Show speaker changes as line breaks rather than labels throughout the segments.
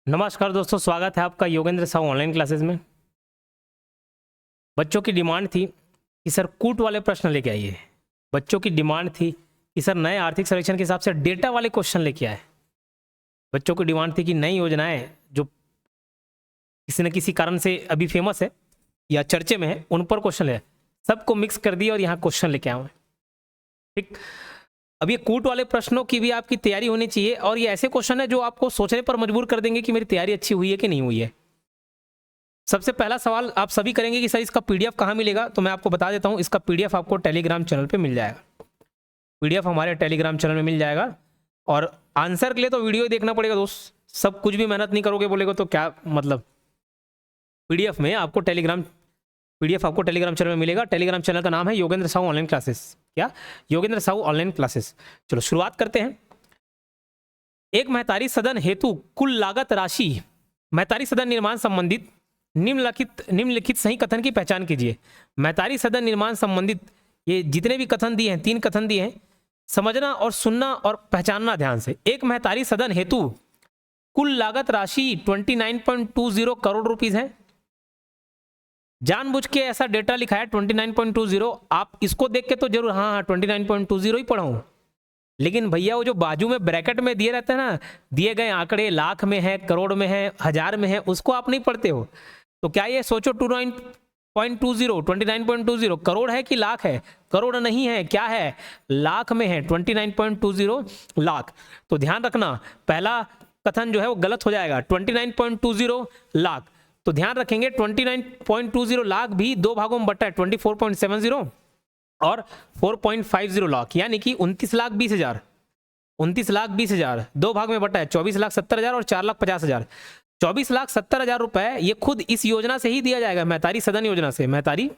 नमस्कार दोस्तों, स्वागत है आपका योगेंद्र साहू ऑनलाइन क्लासेस में। बच्चों की डिमांड थी कि सर कूट वाले प्रश्न लेके आइए। बच्चों की डिमांड थी कि सर नए आर्थिक सर्वेक्षण के हिसाब से डेटा वाले क्वेश्चन लेके आए। बच्चों की डिमांड थी कि नई योजनाएं जो किसी न किसी कारण से अभी फेमस है या चर्चे में है उन पर क्वेश्चन ले, सबको मिक्स कर दिया और यहाँ क्वेश्चन लेके आए हैं। ठीक, अब ये कूट वाले प्रश्नों की भी आपकी तैयारी होनी चाहिए और ये ऐसे क्वेश्चन है जो आपको सोचने पर मजबूर कर देंगे कि मेरी तैयारी अच्छी हुई है कि नहीं हुई है। सबसे पहला सवाल आप सभी करेंगे कि सर इसका पीडीएफ कहाँ मिलेगा, तो मैं आपको बता देता हूँ इसका पीडीएफ आपको टेलीग्राम चैनल पे मिल जाएगा। पीडीएफ हमारे टेलीग्राम चैनल में मिल जाएगा और आंसर के लिए तो वीडियो ही देखना पड़ेगा दोस्त। सब कुछ भी मेहनत नहीं करोगे बोलेगा तो क्या मतलब। पीडीएफ में आपको पीडीएफ आपको टेलीग्राम चैनल में मिलेगा। टेलीग्राम चैनल का नाम है योगेंद्र साहू ऑनलाइन क्लासेस। क्या? Yogendra Sahu online classes. चलो शुरुआत करते हैं। एक महतारी सदन हेतु कुल लागत राशि, महतारी सदन निर्माण संबंधित निम्नलिखित सही कथन की पहचान कीजिए। महतारी सदन निर्माण संबंधित ये जितने भी कथन दिए हैं, 3 कथन दिए हैं, समझना और सुनना और पहचानना ध्यान से। एक महतारी सदन हेतु कुल लागत राशि 29.20 करोड़ रुपीस है। जानबूझ के ऐसा डेटा लिखा है 29.20। आप इसको देख के तो जरूर हाँ 29.20 ही पढ़ा हूं, लेकिन भैया वो जो बाजू में ब्रैकेट में दिए रहते हैं ना, दिए गए आंकड़े लाख में है, करोड़ में है, हजार में है, उसको आप नहीं पढ़ते हो। तो क्या ये सोचो 29.20 करोड़ है कि लाख है? करोड़ नहीं है, क्या है? लाख में है। 29.20 लाख। तो ध्यान रखना पहला कथन जो है वो गलत हो जाएगा। 29.20 लाख, तो ध्यान रखेंगे 29.20 लाख भी 2 भागों में बटा है, 24.70 और 4.50 लाख, यानी कि 29,20,000। 29,20,000 2 भाग में बटा है, 24,70,000 और 4,50,000। 24,70,000 रुपए ये खुद इस योजना से ही दिया जाएगा, महतारी सदन योजना से। महतारी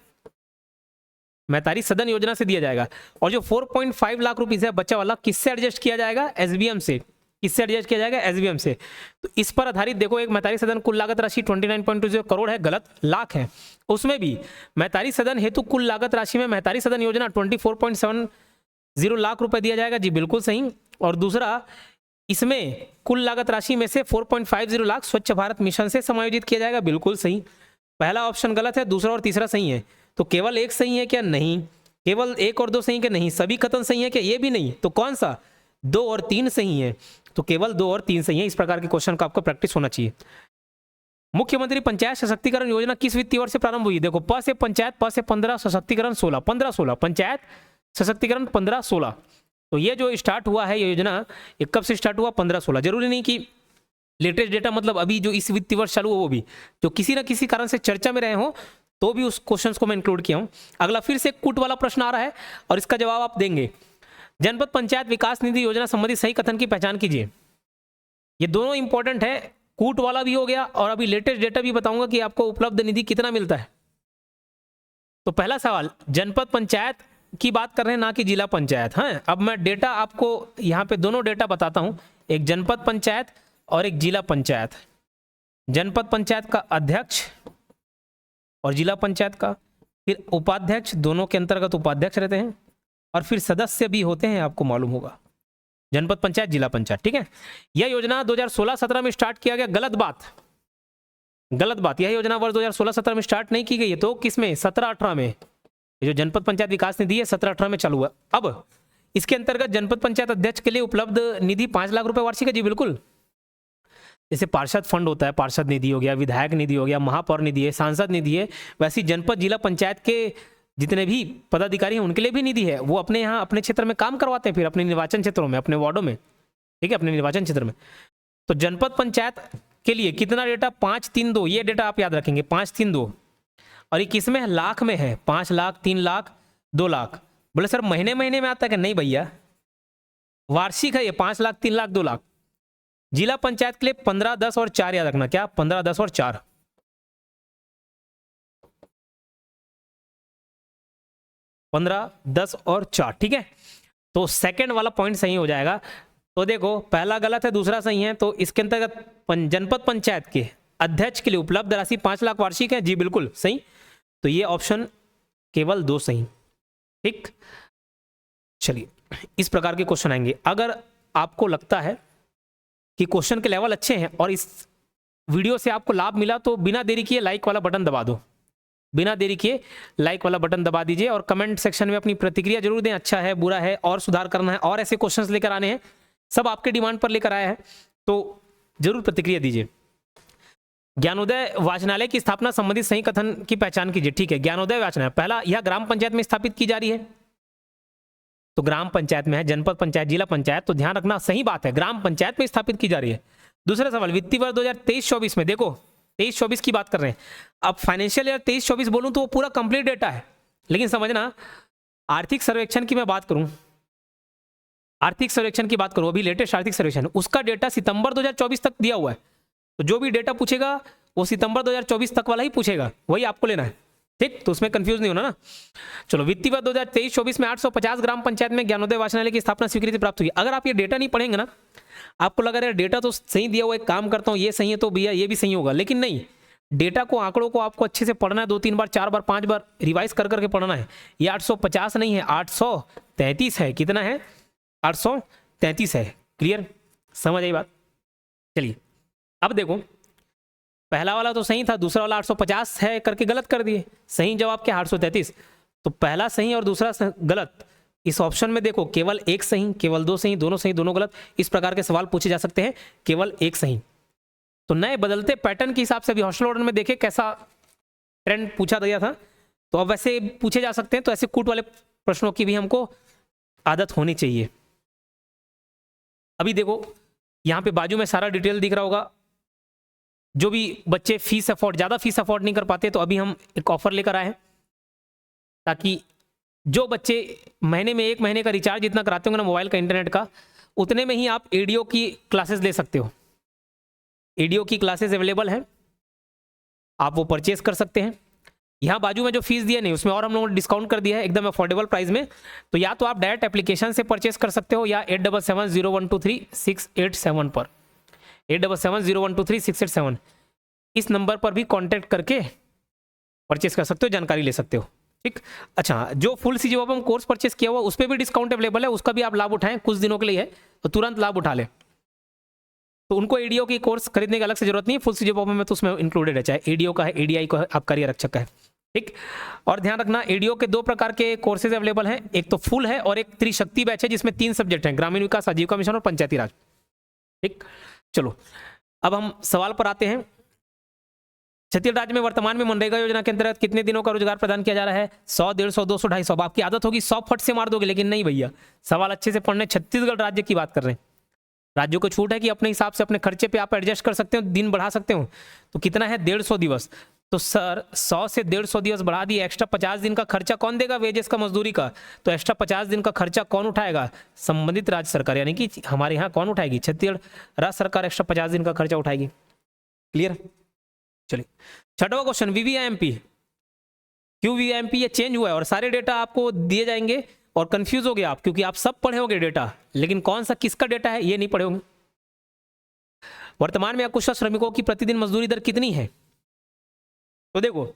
सदन योजना से दिया जाएगा। और जो 4.5 लाख रुपीस है बच्चा वाला, किससे एडजस्ट किया जाएगा? एसबीएम से। किससे एडजस्ट किया जाएगा? एसबीएम से। तो इस पर आधारित देखो, एक महतारी सदन कुल लागत राशि 29.20 करोड़ है, गलत, लाख है। उसमें भी महतारी सदन हेतु कुल लागत राशि में महतारी सदन योजना 24.70 लाख रुपए दिया जाएगा, जी बिल्कुल सही। और दूसरा, इसमें कुल लागत राशि में से 4.50 लाख स्वच्छ भारत मिशन से समायोजित किया जाएगा, बिल्कुल सही। पहला ऑप्शन गलत है, दूसरा और तीसरा सही है। तो केवल एक सही है क्या? नहीं। केवल 1 और 2 सही क्या? नहीं। सभी कथन सही है क्या? ये भी नहीं। तो कौन सा? 2 और 3 सही है। तो केवल 2 और 3 सही है। इस प्रकार के क्वेश्चन का आपको प्रैक्टिस होना चाहिए। मुख्यमंत्री पंचायत सशक्तिकरण योजना किस वित्तीय वर्ष से प्रारंभ हुई? देखो, प से पंचायत, प से 15, सशक्तिकरण 16, 15-16, पंचायत सशक्तिकरण 15-16। तो ये जो स्टार्ट हुआ है ये योजना, ये कब से स्टार्ट हुआ? 15-16। जरूरी नहीं कि लेटेस्ट डेटा मतलब अभी जो इस वित्तीय वर्ष चालू हो, वो भी जो किसी ना किसी कारण से चर्चा में रहे हो तो भी उस क्वेश्चन को मैं इंक्लूड किया हूं। अगला फिर से कूट वाला प्रश्न आ रहा है और इसका जवाब आप देंगे। जनपद पंचायत विकास निधि योजना संबंधी सही कथन की पहचान कीजिए। ये दोनों इंपॉर्टेंट है, कूट वाला भी हो गया और अभी लेटेस्ट डेटा भी बताऊंगा कि आपको उपलब्ध निधि कितना मिलता है। तो पहला सवाल, जनपद पंचायत की बात कर रहे हैं, ना कि जिला पंचायत। हाँ, अब मैं डेटा आपको यहाँ पे दोनों डेटा बताता हूँ, एक जनपद पंचायत और एक जिला पंचायत। जनपद पंचायत का अध्यक्ष और जिला पंचायत का, फिर उपाध्यक्ष, दोनों के अंतर्गत उपाध्यक्ष रहते हैं, और फिर सदस्य भी होते हैं, आपको मालूम होगा। जनपद पंचायत, जिला पंचायत, ठीक है। यह योजना 2016-17 में स्टार्ट किया गया, गलत बात। गलत बात, यह योजना वर्ष 2016-17 में स्टार्ट नहीं की गई है। तो किसमें? 17-18 में। ये जो जनपद पंचायत विकास निधि है 17-18 में चालू हुआ। अब इसके अंतर्गत जनपद पंचायत अध्यक्ष के लिए उपलब्ध निधि 5 लाख रुपए वार्षिक है, जी बिल्कुल। जैसे पार्षद फंड होता है, पार्षद निधि हो गया, विधायक निधि हो गया, महापौर निधि है, सांसद निधि है, वैसी जनपद जिला पंचायत के जितने भी पदाधिकारी हैं उनके लिए भी निधि है। वो अपने यहाँ अपने क्षेत्र में काम करवाते हैं, फिर अपने निर्वाचन क्षेत्रों में, अपने वार्डों में, ठीक है, अपने निर्वाचन क्षेत्र में। तो जनपद पंचायत के लिए कितना डेटा? 532, ये डेटा आप याद रखेंगे, 532। और ये किस में है? लाख में है। 5 लाख, 3 लाख, 2 लाख। बोले सर महीने महीने में आता है? नहीं भैया, वार्षिक है ये, 5 लाख, 3 लाख, 2 लाख। जिला पंचायत के लिए 15, 10 और 4 याद रखना। क्या? 15, 10 और 4। 15, 10 और 4, ठीक है। तो सेकंड वाला पॉइंट सही हो जाएगा। तो देखो, पहला गलत है, दूसरा सही है। तो इसके अंतर्गत जनपद पंचायत के अध्यक्ष के लिए उपलब्ध राशि 5 लाख वार्षिक है, जी बिल्कुल सही। तो ये ऑप्शन केवल 2 सही, ठीक। चलिए, इस प्रकार के क्वेश्चन आएंगे। अगर आपको लगता है कि क्वेश्चन के लेवल अच्छे हैं और इस वीडियो से आपको लाभ मिला तो बिना देरी किए लाइक वाला बटन दबा दो, बिना देरी किए लाइक वाला बटन दबा दीजिए और कमेंट सेक्शन में अपनी प्रतिक्रिया जरूर दें, अच्छा है, बुरा है, और सुधार करना है, और ऐसे क्वेश्चंस लेकर आने हैं, सब आपके डिमांड पर लेकर आया है, तो जरूर प्रतिक्रिया दीजिए। ज्ञानोदय वाचनालय की स्थापना संबंधित सही कथन की पहचान कीजिए। ठीक है, ज्ञानोदय वाचनालय पहला, यह ग्राम पंचायत में स्थापित की जा रही है, तो ग्राम पंचायत में है, जनपद पंचायत, जिला पंचायत, तो ध्यान रखना सही बात है, ग्राम पंचायत में स्थापित की जा रही है। दूसरा सवाल, वित्तीय वर्ष 2023-24 में, देखो 23-24 की बात कर रहे हैं, अब फाइनेंशियल ईयर 23-24 बोलूं तो वो पूरा कंप्लीट डेटा है, लेकिन समझना आर्थिक सर्वेक्षण की मैं बात करूं, आर्थिक सर्वेक्षण की बात करूं, अभी लेटेस्ट आर्थिक सर्वेक्षण, उसका डेटा सितंबर 2024 तक दिया हुआ है, तो जो भी डेटा पूछेगा वो सितंबर 2024 तक वाला ही पूछेगा, वही आपको लेना है, ठीक, तो उसमें कंफ्यूज नहीं होना ना। चलो, वित्तीय वर्ष 2023-24 में 850 ग्राम पंचायत में ज्ञानोदय वाचनालय की स्थापना स्वीकृति प्राप्त हुई। अगर आप ये डेटा नहीं पढ़ेंगे ना, आपको लगा रहा है डेटा तो सही दिया हुआ, एक काम करता हूँ ये सही है तो भैया ये भी सही होगा, लेकिन नहीं, डेटा को, आंकड़ों को आपको अच्छे से पढ़ना है, 2-3 बार 4 बार 5 बार रिवाइज कर करके पढ़ना है। ये 850 नहीं है, 833 है, कितना है, 833 है, क्लियर, समझ आई बात। चलिए अब देखो, पहला वाला तो सही था, दूसरा वाला 850 है करके गलत कर दिए, सही जवाब क्या, 833, तो पहला सही और दूसरा गलत। इस ऑप्शन में देखो केवल एक सही, केवल दो सही, दोनों गलत, इस प्रकार के सवाल पूछे जा सकते हैं, केवल एक सही। तो नए बदलते पैटर्न के हिसाब से अभी हॉस्टल ऑर्डर में देखे कैसा ट्रेंड पूछा गया था, तो अब वैसे पूछे जा सकते हैं, तो ऐसे कूट वाले प्रश्नों की भी हमको आदत होनी चाहिए। अभी देखो यहाँ पे बाजू में सारा डिटेल दिख रहा होगा, जो भी बच्चे फीस अफोर्ड, ज़्यादा फीस अफोर्ड नहीं कर पाते, तो अभी हम एक ऑफर लेकर आए हैं, ताकि जो बच्चे महीने में 1 महीने का रिचार्ज जितना कराते होंगे ना मोबाइल का, इंटरनेट का, उतने में ही आप एडीओ की क्लासेस ले सकते हो। एडीओ की क्लासेस अवेलेबल हैं, आप वो परचेज कर सकते हैं। यहाँ बाजू में जो फीस दिया नहीं, उसमें और हम लोगों ने डिस्काउंट कर दिया है एकदम अफोर्डेबल प्राइस में, तो या तो आप डायरेक्ट एप्लीकेशन से परचेज कर सकते हो, या 8770123687 पर, 8770123687 इस नंबर पर भी कांटेक्ट करके परचेस कर सकते हो, जानकारी ले सकते हो, ठीक। अच्छा, जो फुल सीजीओपम कोर्स परचेस किया हुआ उस पर भी डिस्काउंट अवेलेबल है, उसका भी आप लाभ उठाएं, कुछ दिनों के लिए है, तो तुरंत लाभ उठा लें। तो उनको एडीओ की कोर्स खरीदने की अलग से जरूरत नहीं है, फुल सीजीओपम में तो उसमें इंक्लूडेड है, चाहे एडीओ का है, एडीआई का है, आपका आरक्षक का है, ठीक। और ध्यान रखना, एडीओ के 2 प्रकार के कोर्सेज अवेलेबल हैं, एक तो फुल है और एक त्रिशक्ति बैच है, जिसमें 3 सब्जेक्ट हैं, ग्रामीण विकास, आजीविका मिशन और पंचायती राज, ठीक। चलो अब हम सवाल पर आते हैं। छत्तीसगढ़ राज्य में वर्तमान में मनरेगा योजना के अंतर्गत कितने दिनों का रोजगार प्रदान किया जा रहा है, 100, 150, 200, 250। आपकी आदत होगी 100 फट से मार दोगे, लेकिन नहीं भैया, सवाल अच्छे से पढ़ने, छत्तीसगढ़ राज्य की बात कर रहे हैं, राज्यों को छूट है कि अपने हिसाब से अपने खर्चे पे आप एडजस्ट कर सकते हो, दिन बढ़ा सकते हो। तो कितना है, 150 दिवस, तो सर 100 से 150 दिवस बढ़ा दिए, एक्स्ट्रा 50 दिन का खर्चा कौन देगा, वेजेस का, मजदूरी का, तो एक्स्ट्रा 50 दिन का खर्चा कौन उठाएगा, संबंधित राज्य सरकार, यानी कि हमारे यहाँ कौन उठाएगी, छत्तीसगढ़ राज्य सरकार एक्स्ट्रा 50 दिन का खर्चा उठाएगी, क्लियर। चलिए छठवां क्वेश्चन, वीवीआईएमपी, क्यों वीवीआईएमपी ये चेंज हुआ है, और सारे डेटा आपको दिए जाएंगे, और कंफ्यूज हो गए आप, क्योंकि आप सब पढ़े होंगे डेटा, लेकिन कौन सा किसका डेटा है ये नहीं पढ़े होंगे। वर्तमान में अकुशल श्रमिकों की प्रतिदिन मजदूरी दर कितनी है, तो देखो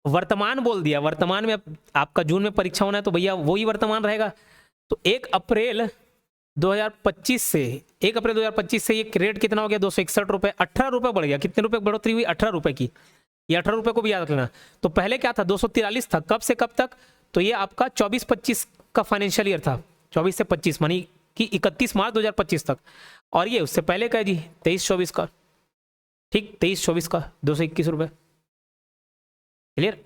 वर्तमान बोल दिया, वर्तमान में आपका जून में परीक्षा होना है, तो भैया वही वर्तमान रहेगा। तो 1 अप्रैल 2025 से 1 अप्रैल 2025 से ये रेट कितना हो गया, 261 रुपये, 18 रुपये बढ़ गया, कितने रुपए बढ़ोतरी हुई, 18 रुपये की, ये 18 रुपये को भी याद रखना। तो पहले क्या था, 243 था, कब से कब तक, तो ये आपका 24-25 का फाइनेंशियल ईयर था, 24 से 25 मानी कि 31 मार्च 2025 तक, और ये उससे पहले का है जी 23-24 का, ठीक, 23-24 का 221 रुपये, क्लियर।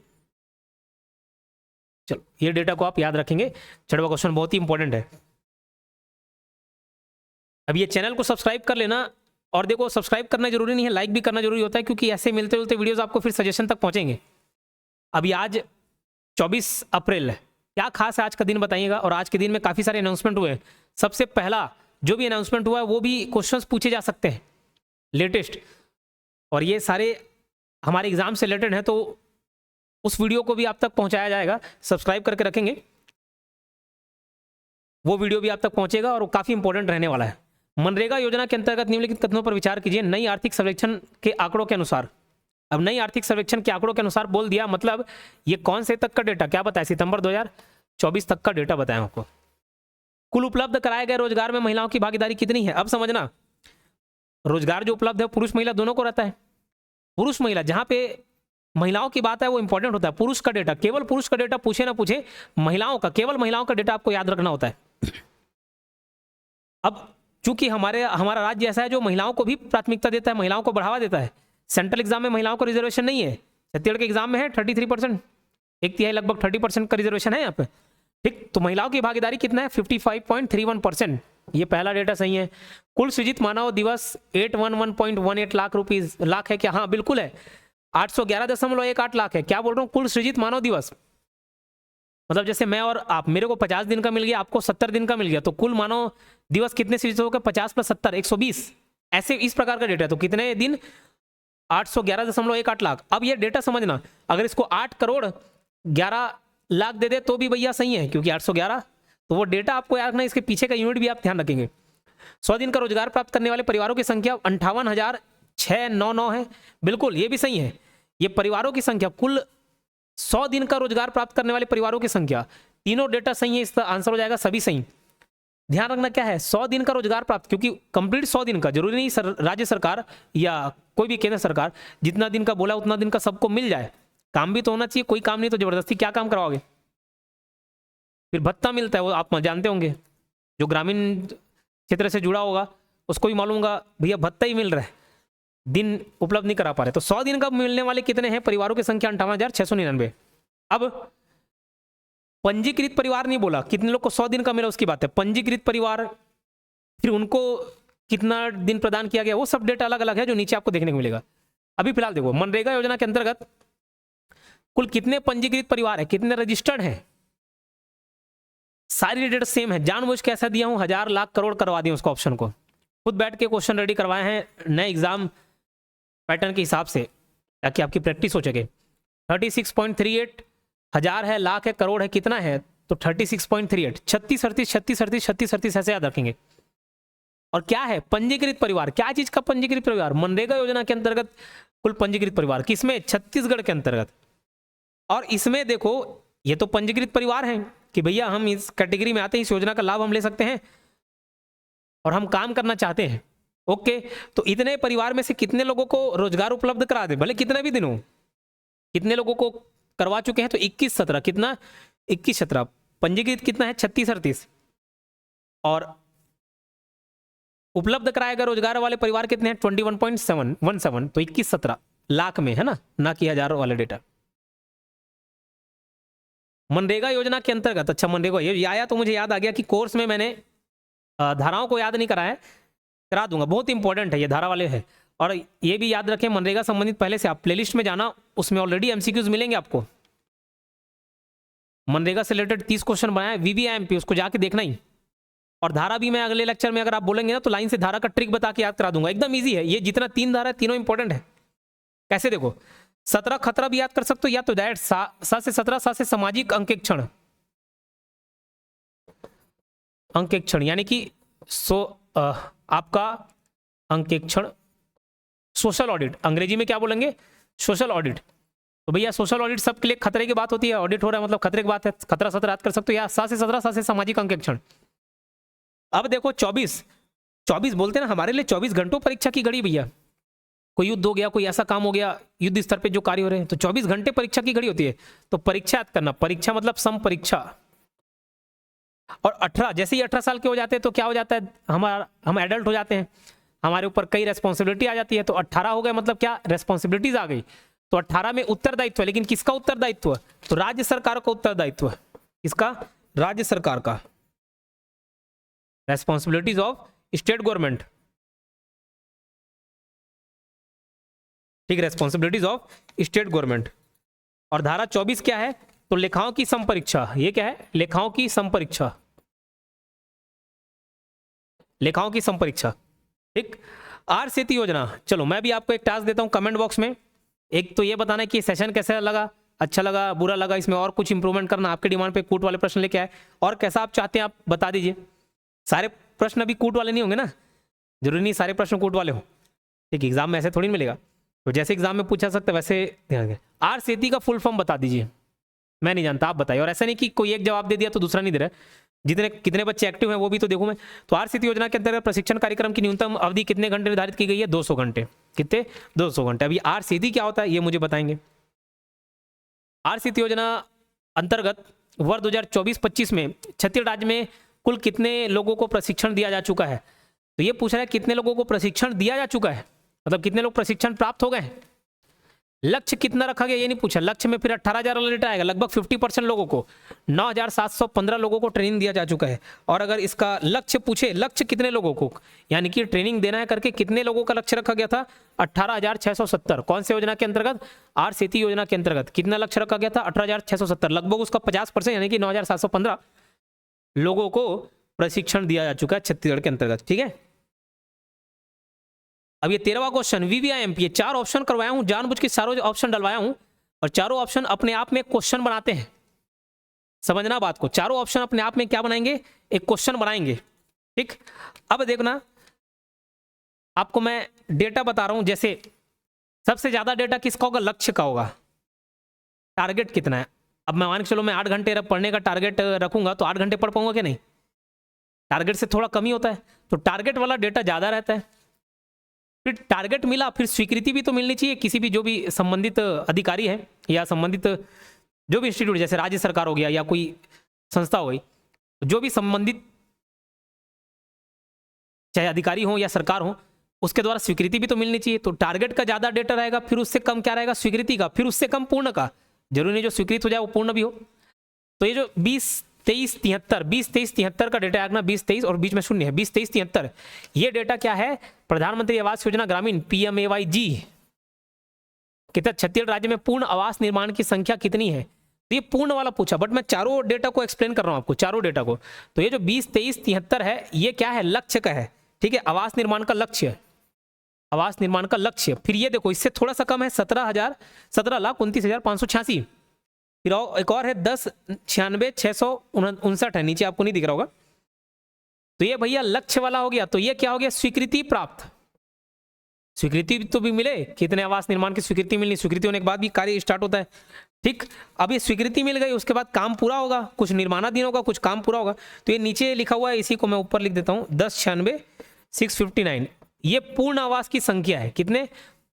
चलो ये डेटा को आप याद रखेंगे, छठवां क्वेश्चन बहुत ही इंपॉर्टेंट है। अब ये चैनल को सब्सक्राइब कर लेना, और देखो सब्सक्राइब करना जरूरी नहीं है, लाइक भी करना जरूरी होता है, क्योंकि ऐसे मिलते जुलते वीडियोस आपको फिर सजेशन तक पहुंचेंगे। अभी आज 24 अप्रैल है, क्या खास है आज का दिन बताइएगा, और आज के दिन में काफ़ी सारे अनाउंसमेंट हुए हैं। सबसे पहला जो भी अनाउंसमेंट हुआ है वो भी क्वेश्चंस पूछे जा सकते हैं लेटेस्ट, और ये सारे हमारे एग्जाम से रिलेटेड हैं, तो उस वीडियो को भी आप तक पहुंचाया जाएगा, सब्सक्राइब करके रखेंगे, वो वीडियो भी आप तक पहुंचेगा, और वो काफ़ी इंपॉर्टेंट रहने वाला है। मनरेगा योजना के अंतर्गत निम्नलिखित कथनों पर विचार कीजिए, नई आर्थिक सर्वेक्षण के आंकड़ों के अनुसार। अब नई आर्थिक सर्वेक्षण के आंकड़ों के अनुसार बोल दिया, मतलब ये कौन से तक का डेटा, क्या बताया, सितंबर 2024 तक का डेटा बताया आपको। कुल उपलब्ध कराए गए रोजगार में महिलाओं की भागीदारी कितनी है, अब समझना रोजगार जो उपलब्ध है पुरुष महिला दोनों को रहता है। पुरुष महिला, जहां पे महिलाओं की बात है वो इंपॉर्टेंट होता है। पुरुष का डेटा, केवल पुरुष का डेटा पूछे ना पूछे, महिलाओं का, केवल महिलाओं का डेटा आपको याद रखना होता है। अब चूंकि हमारा राज्य ऐसा है जो महिलाओं को भी प्राथमिकता देता है, महिलाओं को बढ़ावा देता है। सेंट्रल एग्जाम में महिलाओं को रिजर्वेशन नहीं है, छत्तीसगढ़ के एग्जाम में है 33%, एक तिहाई लगभग 30% का रिजर्वेशन है यहाँ पे। ठीक, तो महिलाओं की भागीदारी कितना है 55.31%, ये पहला डेटा सही है। कुल सृजित मानव दिवस 811.18 लाख है क्या? हाँ बिल्कुल है, 811.18 लाख है। क्या बोल रहा हूँ? कुल सृजित मानव दिवस, मतलब जैसे मैं और आप, मेरे को 50 दिन का मिल गया, आपको 70 दिन का मिल गया, तो कुल मानव दिवस कितने सृजित हो गए? 50 + 70 120, ऐसे इस प्रकार का डेटा। तो कितने दिन? 811.18 लाख। अब ये डेटा समझना, अगर इसको 8 करोड़ 11 लाख दे दे तो भी भैया सही है, क्योंकि 811, तो वो डेटा आपको याद रखना, इसके पीछे का यूनिट भी आप ध्यान रखेंगे। 100 दिन का रोजगार प्राप्त करने वाले परिवारों की संख्या 58,699 है, बिल्कुल ये भी सही है। ये परिवारों की संख्या, कुल 100 दिन का रोजगार प्राप्त करने वाले परिवारों की संख्या, तीनों डेटा सही है, इसका आंसर हो जाएगा सभी सही। ध्यान रखना क्या है, 100 दिन का रोजगार प्राप्त, क्योंकि कंप्लीट 100 दिन का जरूरी नहीं राज्य सरकार या कोई भी केंद्र सरकार जितना दिन का बोला उतना दिन का सबको मिल जाए, काम भी तो होना चाहिए। कोई काम नहीं तो जबरदस्ती क्या काम करवाओगे? फिर भत्ता मिलता है, वो आप जानते होंगे, जो ग्रामीण क्षेत्र से जुड़ा होगा उसको भी मालूम होगा, भैया भत्ता ही मिल रहा है, दिन उपलब्ध नहीं करा पा रहे। तो 100 दिन का मिलने वाले कितने हैं? परिवारों की संख्या 58,699। अब पंजीकृत परिवार नहीं बोला, कितने लोग को 100 दिन का मिला उसकी बात है। पंजीकृत परिवार, फिर उनको कितना दिन प्रदान किया गया, वो सब डेटा अलग अलग है जो नीचे आपको देखने को मिलेगा। अभी फिलहाल देखो, मनरेगा योजना के अंतर्गत कुल कितने पंजीकृत परिवार है, कितने रजिस्टर्ड हैं, सारी डेटा सेम है। जानबूझ के ऐसा दिया हूं, 1000 लाख करोड़ करवा दिया उसको ऑप्शन को, खुद बैठ के क्वेश्चन रेडी करवाए हैं नए एग्जाम पैटर्न के हिसाब से, ताकि आपकी प्रैक्टिस हो सके। 36.38 हजार है, लाख है, करोड़ है, कितना है? तो 36.38, 36 38 36 38 36 38 ऐसे याद रखेंगे। और क्या है पंजीकृत परिवार? क्या चीज का पंजीकृत परिवार? मनरेगा योजना के अंतर्गत कुल पंजीकृत परिवार, किसमें? छत्तीसगढ़ के अंतर्गत। और इसमें देखो, ये तो पंजीकृत परिवार हैं कि भैया हम इस कैटेगरी में आते हैं, इस योजना का लाभ हम ले सकते हैं और हम काम करना चाहते हैं। ओके, तो इतने परिवार में से कितने लोगों को रोजगार उपलब्ध करा दे, भले कितना भी दिन हो, कितने लोगों को करवा चुके हैं? तो 21-17, कितना? 21-17। पंजीकृत कितना है? 36-38। और उपलब्ध कराया गया रोजगार वाले परिवार कितने हैं? 21.17। तो 21-17 लाख में है ना कि हजार वाले डेटा। मनरेगा योजना के अंतर्गत, अच्छा मनरेगा ये आया तो मुझे याद आ गया कि कोर्स में मैंने धाराओं को याद नहीं कराया है, करा दूंगा, बहुत इंपॉर्टेंट है ये, धारा वाले है। और ये भी याद रखें, मनरेगा संबंधित पहले से आप प्लेलिस्ट में जाना, उसमें ऑलरेडी एमसीक्यूज मिलेंगे आपको। मनरेगा से रिलेटेड 30 क्वेश्चन बनाए वीवीआईएमपी, उसको जाके देखना ही। और धारा भी मैं अगले लेक्चर में अगर आप बोलेंगे ना तो लाइन से धारा का ट्रिक बता के याद करा दूंगा, एकदम ईजी है ये। जितना 3 धारा है तीनों इंपॉर्टेंट है। कैसे देखो, 17 खतरा भी याद कर सकते हो, या तो डायरेक्ट 7 से 17, 7 से सामाजिक अंकेक्षण, यानी कि आपका अंकेक्षण, सोशल ऑडिट, अंग्रेजी में क्या बोलेंगे? Social audit. तो भैया सोशल ऑडिट सबके लिए खतरे की बात होती है, ऑडिट हो रहा है मतलब खतरे की बात है, खतरा 17 याद कर सकते हो, या 7 से 17, 7 से सामाजिक अंकेक्षण। अब देखो 24 बोलते हैं ना, हमारे लिए 24 घंटों परीक्षा की घड़ी भैया। कोई युद्ध हो गया, कोई ऐसा काम हो गया, युद्ध स्तर पे जो कार्य हो रहे हैं, तो 24 घंटे परीक्षा की घड़ी होती है। तो परीक्षा याद करना, परीक्षा मतलब सम परीक्षा। और 18, जैसे ही 18 साल के हो जाते हैं तो क्या हो जाता है, हम एडल्ट हो जाते हैं, हमारे ऊपर कई रेस्पॉन्सिबिलिटी आ जाती है। तो 18 हो गए मतलब क्या, रेस्पॉन्सिबिलिटीज आ गई। तो 18 में उत्तरदायित्व है, लेकिन किसका उत्तरदायित्व? तो राज्य सरकार का उत्तरदायित्व। किसका? राज्य सरकार का। रेस्पॉन्सिबिलिटीज ऑफ स्टेट गवर्नमेंट, ठीक, रेस्पॉन्सिबिलिटीज ऑफ स्टेट गवर्नमेंट। और धारा 24 क्या है? तो लेखाओं की संपरीक्षा। ये क्या है? लेखाओं की संपरीक्षा, लेखाओं की संपरीक्षा, ठीक। आर सेतु योजना, चलो मैं भी आपको एक टास्क देता हूं कमेंट बॉक्स में। एक तो ये बताना है कि सेशन कैसा लगा, अच्छा लगा, बुरा लगा, इसमें और कुछ इंप्रूवमेंट करना, आपके डिमांड पे कूट वाले प्रश्न लेके आए, और कैसा आप चाहते हैं आप बता दीजिए। सारे प्रश्न अभी कूट वाले नहीं होंगे ना, जरूरी नहीं सारे प्रश्न कूट वाले हो, ठीक, एग्जाम में ऐसे थोड़ी मिलेगा। तो जैसे एग्जाम में पूछा सकते वैसे ध्यान दें। आर सेतु का फुल फॉर्म बता दीजिए, मैं नहीं जानता, आप बताइए। और ऐसा नहीं कि कोई एक जवाब दे दिया तो दूसरा नहीं दे रहा है, जितने कितने बच्चे एक्टिव हैं वो भी तो देखूं मैं। तो आर सेतु योजना के अंतर्गत प्रशिक्षण कार्यक्रम की न्यूनतम अवधि कितने घंटे निर्धारित की गई है? 200 घंटे। कितने? 200 घंटे। अभी आर सेतु क्या होता है ये मुझे बताएंगे। आर सेतु योजना अंतर्गत वर्ष 2024-25 में छत्तीसगढ़ राज्य में कुल कितने लोगों को प्रशिक्षण दिया जा चुका है? तो ये पूछ रहा है कितने लोगों को प्रशिक्षण दिया जा चुका है, मतलब कितने लोग प्रशिक्षण प्राप्त हो गए। लक्ष्य कितना रखा गया ये नहीं पूछा। लक्ष्य में फिर 18,000 वाला डेटा आएगा। लगभग 50% लोगों को, 9,715 लोगों को ट्रेनिंग दिया जा चुका है। और अगर इसका लक्ष्य पूछे, लक्ष्य कितने लोगों को यानी कि ट्रेनिंग देना है करके कितने लोगों का लक्ष्य रखा गया था? 18,670। कौन से योजना के अंतर्गत? आर सेतु योजना के अंतर्गत कितना लक्ष्य रखा गया था? 18,670। लगभग उसका 50% यानी कि 9,715 लोगों को प्रशिक्षण दिया जा चुका है छत्तीसगढ़ के अंतर्गत। ठीक है, अब ये 13वां क्वेश्चन वीवीआईएमपी, ये 4 ऑप्शन करवाया हूं, जानबूझ के सारे ऑप्शन डलवाया हूं और चारों ऑप्शन अपने आप में क्वेश्चन बनाते हैं। समझना बात को, चारों ऑप्शन अपने आप में क्या बनाएंगे? एक क्वेश्चन बनाएंगे। ठीक, अब देखना आपको मैं डेटा बता रहा हूं। जैसे सबसे ज्यादा डेटा किसका होगा? लक्ष्य का होगा। टारगेट कितना है? अब मैं मान के चलो मैं 8 घंटे पढ़ने का टारगेट रखूंगा तो 8 घंटे पढ़ पाऊंगा कि नहीं? टारगेट से थोड़ा कम ही होता है, तो टारगेट वाला डेटा ज्यादा रहता है। फिर टारगेट मिला, फिर स्वीकृति भी तो मिलनी चाहिए किसी भी जो भी संबंधित अधिकारी है या संबंधित जो भी इंस्टीट्यूट, जैसे राज्य सरकार हो गया या कोई संस्था हो गई, जो भी संबंधित चाहे अधिकारी हो या सरकार हो, उसके द्वारा स्वीकृति भी तो मिलनी चाहिए। तो टारगेट का ज्यादा डेटा रहेगा, फिर उससे कम क्या रहेगा? स्वीकृति का, फिर उससे कम पूर्ण का। जरूरी नहीं जो स्वीकृत हो जाए वो पूर्ण भी हो। तो ये जो 20, 23, 73, 20, 23, 73 का डेटा आएगा, 20, 23 और बीच में शून्य है, 20, 23, 73। ये डेटा क्या है? प्रधानमंत्री आवास योजना ग्रामीण PMAYG के तहत छत्तीसगढ़ राज्य में पूर्ण आवास निर्माण की संख्या कितनी है? तो ये पूर्ण वाला पूछा, बट मैं चारों डेटा को एक्सप्लेन कर रहा हूं आपको, चारों डेटा को। तो ये जो 20, 23, 73 है, ये क्या है? लक्ष्य का है। ठीक है, आवास निर्माण का लक्ष्य, आवास निर्माण का लक्ष्य। फिर ये देखो इससे थोड़ा सा कम है, 17,29,586। फिर एक और है 10,96,659 है, नीचे आपको नहीं दिख रहा होगा। तो ये भैया लक्ष्य वाला हो गया। तो ये क्या हो गया? स्वीकृति प्राप्त। स्वीकृति तो भी मिले, कितने आवास निर्माण की स्वीकृति मिलनी, स्वीकृति होने के बाद भी कार्य स्टार्ट होता है। ठीक, अब ये स्वीकृति मिल गई, उसके बाद काम पूरा होगा, कुछ निर्माणाधीन होगा, कुछ काम पूरा होगा। तो ये नीचे लिखा हुआ है, इसी को मैं ऊपर लिख देता हूं, 10,96,659। ये पूर्ण आवास की संख्या है। कितने?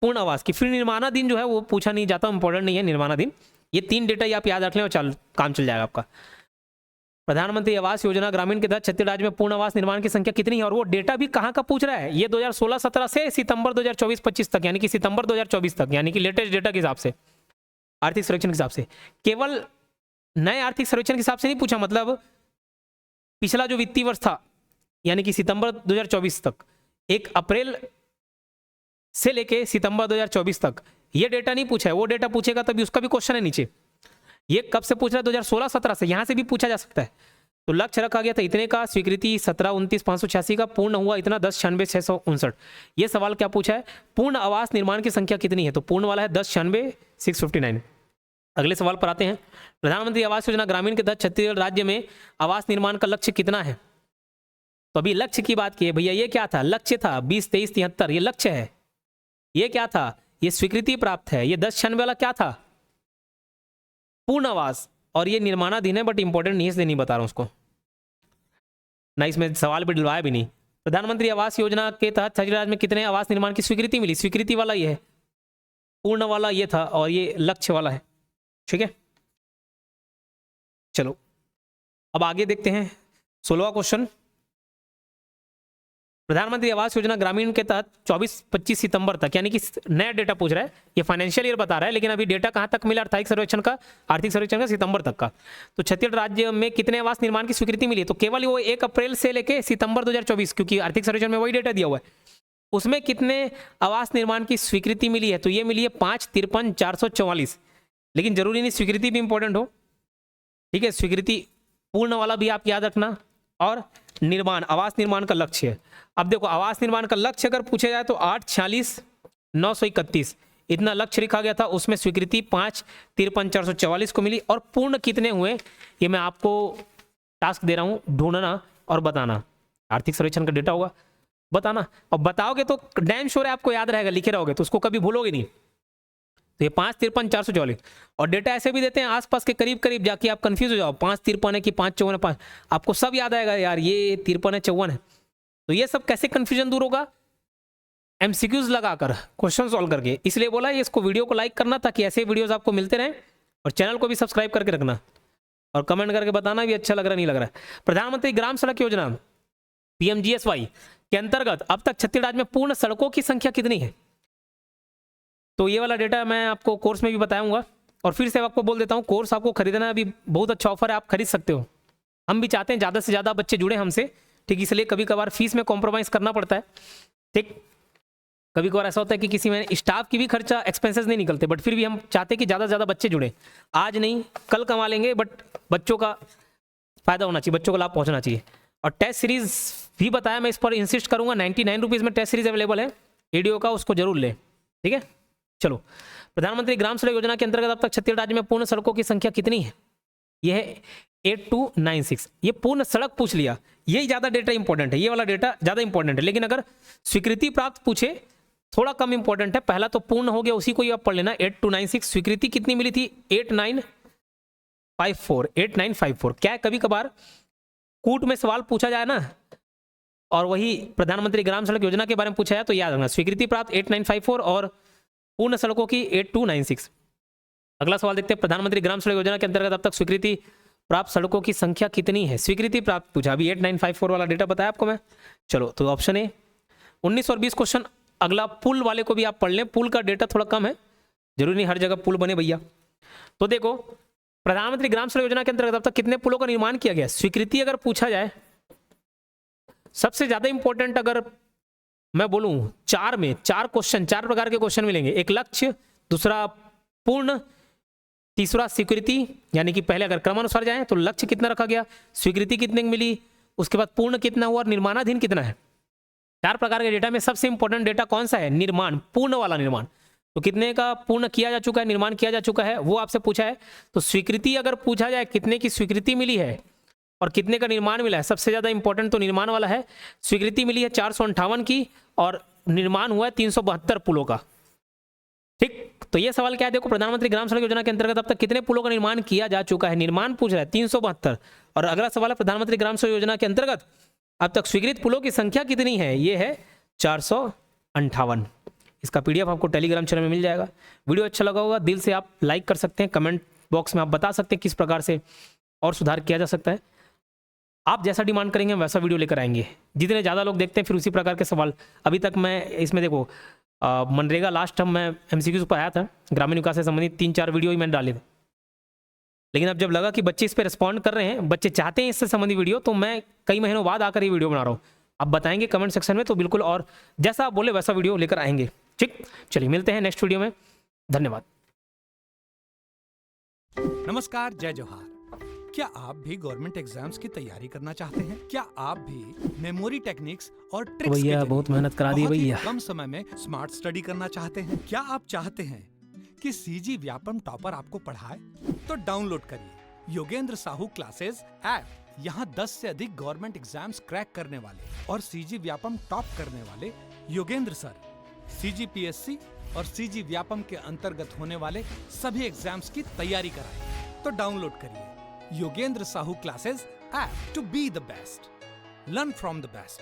पूर्ण आवास की। फिर निर्माणाधीन जो है वो पूछा नहीं जाता, इंपॉर्टेंट नहीं है निर्माणाधीन। ये 3 डेटा आप याद रख लें और काम चल जाएगा आपका। प्रधानमंत्री आवास योजना ग्रामीण के तहत छत्तीसगढ़ राज्य में पूर्ण आवास निर्माण की संख्या कितनी है? और वो डेटा भी कहाँ का पूछ रहा है? ये 2016-17 से सितंबर 2024-25 तक, यानी कि सितंबर 2024 तक, यानी कि लेटेस्ट डेटा के हिसाब से, आर्थिक सर्वेक्षण के हिसाब से। केवल नए आर्थिक सर्वेक्षण के हिसाब से नहीं पूछा, मतलब पिछला जो वित्तीय वर्ष था यानी कि सितंबर 2024 तक, 1 अप्रैल से लेके सितंबर 2024 तक ये डेटा नहीं पूछा है। वो डेटा पूछेगा तभी उसका भी क्वेश्चन है नीचे। ये कब से पूछ रहा है? 2016-17 से, यहां से भी पूछा जा सकता है। तो लक्ष्य रखा गया था इतने का, स्वीकृति 17,29,586 का, पूर्ण हुआ इतना 10,96,659। ये सवाल क्या पूछा है? पूर्ण आवास निर्माण की संख्या कितनी है? तो पूर्ण वाला है 10,96,659। अगले सवाल पर आते हैं। प्रधानमंत्री आवास योजना ग्रामीण के तहत छत्तीसगढ़ राज्य में आवास निर्माण का लक्ष्य कितना है? तो अभी लक्ष्य की बात की है भैया, ये क्या था? लक्ष्य था 20, 23, 73, ये लक्ष्य है। ये क्या था? ये स्वीकृति प्राप्त है। ये 10,96 वाला क्या था? पूर्ण आवास। और ये निर्माणाधीन है, बट इंपॉर्टेंट नहीं है इसलिए नहीं बता रहा हूं उसको ना, इसमें सवाल भी डलवाया भी नहीं। प्रधानमंत्री आवास योजना के तहत छत्तीसगढ़ राज्य में कितने आवास निर्माण की स्वीकृति मिली? स्वीकृति वाला ये है, पूर्ण वाला ये था और ये लक्ष्य वाला है। ठीक है, चलो अब आगे देखते हैं 16वां क्वेश्चन। प्रधानमंत्री आवास योजना ग्रामीण के तहत 24-25 सितंबर तक, यानी कि नया डेटा पूछ रहा है, ये फाइनेंशियल ईयर बता रहा है, लेकिन अभी डेटा कहां तक मिला? आर्थिक सर्वेक्षण का सितंबर तक का। तो छत्तीसगढ़ राज्य में कितने आवास निर्माण की स्वीकृति मिली? तो केवल वो 1 अप्रैल से लेके सितंबर 2024, क्योंकि आर्थिक सर्वेक्षण में वही डेटा दिया हुआ है, उसमें कितने आवास निर्माण की स्वीकृति मिली है? तो ये मिली है 5,53,444। लेकिन जरूरी नहीं स्वीकृति भी इंपॉर्टेंट हो। ठीक है, स्वीकृति पूर्ण वाला भी आप याद रखना, और निर्माण, आवास निर्माण का लक्ष्य है। अब देखो आवास निर्माण का लक्ष्य अगर पूछा जाए तो 8,46,931 इतना लक्ष्य लिखा गया था, उसमें स्वीकृति 5,53,444 को मिली। और पूर्ण कितने हुए ये मैं आपको टास्क दे रहा हूं, ढूंढना और बताना। आर्थिक सर्वेक्षण का डेटा होगा, बताना, और बताओगे तो डैम श्योर है आपको याद रहेगा, लिखे रहोगे तो उसको कभी भूलोगे नहीं। तो ये 5-53-444 और डेटा ऐसे भी देते हैं आसपास के करीब करीब जाके आप कंफ्यूज हो जाओ 5-53 है कि 5-54 है 5, आपको सब याद आएगा यार ये 53 है 54 है। तो ये सब कैसे कंफ्यूजन दूर होगा, एमसीक्यूज लगाकर क्वेश्चन सॉल्व करके। इसलिए बोला ये इसको वीडियो को लाइक करना ताकि ऐसे वीडियोस आपको मिलते रहें, और चैनल को भी सब्सक्राइब करके रखना और कमेंट करके बताना भी अच्छा लग रहा नहीं लग रहा है। प्रधानमंत्री ग्राम सड़क योजना पीएमजीएसवाई के अंतर्गत अब तक छत्तीसगढ़ राज्य में पूर्ण सड़कों की संख्या कितनी है। तो ये वाला डेटा मैं आपको कोर्स में भी बताऊंगा, और फिर से आपको बोल देता हूँ कोर्स आपको खरीदना अभी बहुत अच्छा ऑफर है, आप खरीद सकते हो। हम भी चाहते हैं ज़्यादा से ज़्यादा बच्चे जुड़े हमसे, ठीक, इसलिए कभी कभार फीस में कॉम्प्रोमाइज़ करना पड़ता है, ठीक। कभी कभार ऐसा होता है कि किसी में स्टाफ की भी खर्चा एक्सपेंसेस नहीं निकलते, बट फिर भी हम चाहते हैं कि ज़्यादा से ज़्यादा बच्चे जुड़े। आज नहीं कल कमा लेंगे, बट बच्चों का फायदा होना चाहिए, बच्चों को लाभ पहुंचना चाहिए। और टेस्ट सीरीज भी बताया, मैं इस पर इंसिस्ट करूंगा, 99 रुपीज़ में टेस्ट सीरीज अवेलेबल है वीडियो का, उसको जरूर ले, ठीक है। चलो, प्रधानमंत्री ग्राम सड़क योजना के अंतर्गत अब तक छत्तीसगढ़ राज्य में पूर्ण सड़कों की संख्या कितनी है, यह है 8296। ये पूर्ण सड़क पूछ लिया, यही ज़्यादा डेटा इंपॉर्टेंट है, ये वाला डेटा ज़्यादा इंपॉर्टेंट है। लेकिन अगर स्वीकृति प्राप्त पूछे थोड़ा कम इंपॉर्टेंट है, पहला तो पूर्ण हो गया, उसी को ही आप पढ़ लेना 8296। स्वीकृति कितनी मिली थी 8954। क्या है, कभी कभार कूट में सवाल पूछा जाए ना और वही प्रधानमंत्री ग्राम सड़क योजना के बारे में पूछा जाए तो याद रखना, स्वीकृति प्राप्त 8954 और पूर्ण सड़कों की 8296। अगला सवाल देखते हैं, प्रधानमंत्री ग्राम सड़क योजना के अंतर्गत अब तक स्वीकृति प्राप्त सड़कों की संख्या कितनी है। स्वीकृति प्राप्त पूछा, अभी 8954 वाला डेटा बताया आपको मैं। चलो, तो ऑप्शन ए 19 और 20 क्वेश्चन। अगला पुल वाले को भी आप पढ़ लें, पुल का डेटा थोड़ा कम है, जरूरी नहीं हर जगह पुल बने भैया। तो देखो, प्रधानमंत्री ग्राम सड़क योजना के अंतर्गत अब तक कितने पुलों का निर्माण किया गया। स्वीकृति अगर पूछा जाए, सबसे ज्यादा इंपॉर्टेंट अगर मैं बोलूं, चार क्वेश्चन, 4 प्रकार के क्वेश्चन मिलेंगे। एक लक्ष्य, दूसरा पूर्ण, तीसरा स्वीकृति, यानी कि पहले अगर क्रमानुसार जाए तो लक्ष्य कितना रखा गया, स्वीकृति कितने मिली, उसके बाद पूर्ण कितना हुआ और निर्माणाधीन कितना है। 4 प्रकार के डेटा में सबसे इंपॉर्टेंट डेटा कौन सा है, निर्माण, पूर्ण वाला निर्माण। तो कितने का पूर्ण किया जा चुका है, निर्माण किया जा चुका है, वो आपसे पूछा है। तो स्वीकृति अगर पूछा जाए कितने की स्वीकृति मिली है और कितने का निर्माण मिला है, सबसे ज्यादा इंपॉर्टेंट तो निर्माण वाला है। स्वीकृति मिली है 458 की और निर्माण हुआ है 372 पुलों का, ठीक। तो ये सवाल क्या है, देखो, प्रधानमंत्री ग्राम सड़क योजना के अंतर्गत अब तक कितने पुलों का निर्माण किया जा चुका है, निर्माण पूछ रहा है 372। और अगला सवाल है, प्रधानमंत्री ग्राम सड़क योजना के अंतर्गत अब तक स्वीकृत पुलों की संख्या कितनी है, ये है 458। इसका पीडीएफ आपको टेलीग्राम चैनल में मिल जाएगा। वीडियो अच्छा लगा होगा, दिल से आप लाइक कर सकते हैं, कमेंट बॉक्स में आप बता सकते हैं किस प्रकार से और सुधार किया जा सकता है। आप जैसा डिमांड करेंगे वैसा वीडियो लेकर आएंगे। जितने ज़्यादा लोग देखते हैं फिर उसी प्रकार के सवाल। अभी तक मैं इसमें देखो, मनरेगा लास्ट टाइम मैं एमसीक्यूज पर आया था, ग्रामीण विकास से संबंधित 3-4 वीडियो ही मैंने डाले थे। लेकिन अब जब लगा कि बच्चे इस पर रिस्पॉन्ड कर रहे हैं, बच्चे चाहते हैं इससे संबंधित वीडियो, तो मैं कई महीनों बाद आकर ये वीडियो बना रहा हूँ। आप बताएंगे कमेंट सेक्शन में तो बिल्कुल, और जैसा आप बोले वैसा वीडियो लेकर आएंगे, ठीक। चलिए, मिलते हैं नेक्स्ट वीडियो में, धन्यवाद।
नमस्कार, जय जोहार। क्या आप भी गवर्नमेंट एग्जाम्स की तैयारी करना चाहते हैं? क्या आप भी मेमोरी टेक्निक्स और ट्रिक्स के
भैया बहुत मेहनत करा दी भैया,
कम समय में स्मार्ट स्टडी करना चाहते हैं? क्या आप चाहते हैं कि सीजी व्यापम टॉपर आपको पढ़ाए? तो डाउनलोड करिए योगेंद्र साहू क्लासेस ऐप। यहाँ 10 से अधिक गवर्नमेंट एग्जाम्स क्रैक करने वाले और सीजी व्यापम टॉप करने वाले योगेंद्र सर सीजीपीएससी और सीजी व्यापम के अंतर्गत होने वाले सभी एग्जाम्स की तैयारी कराए। तो डाउनलोड करिए Yogendra Sahu classes app to be the best, learn from the best.